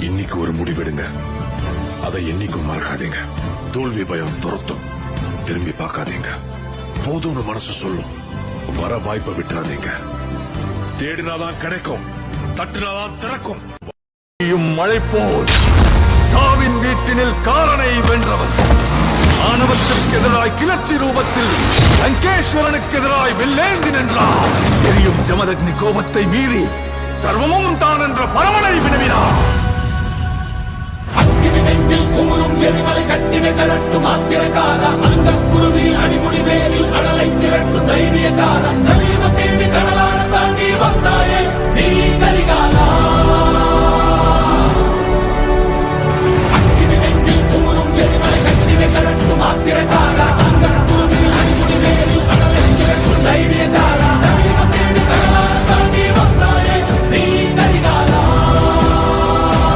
இன்னைக்கு ஒரு முடிவெடுங்க, அதை என்னைக்கும் மறக்காதீங்க. தோல்வி பயம் துரத்தும், திரும்பி பார்க்காதீங்க. போதும்னு மனசு சொல்லும், வர வாய்ப்பை விட்டுறாதீங்க. தேடினாதான் கிடைக்கும், தட்டினாதான் திறக்கும். மழை போல் சாவின் வீட்டினில் காரனை வென்றவன், ஆணவத்திற்கு எதிராய் கிளர்ச்சி ரூபத்தில் லங்கேஸ்வரனுக்கு எதிராய் வெள்ளேந்தி நின்றார். எரியும் ஜமதக்னி கோபத்தை மீறி சர்வமும் தான் என்ற பரமனை வினவினார். அக்கினி நெஞ்சில் குமுறும் எரிமலை கட்டின கலட்டும் ஆத்திரக்கார, அந்த குருதியில் அடிமுடி வேரில் அடலை திரட்டும் தைரியக்கார, கலியுகம் தேடி கடலான தாண்டி வந்தாய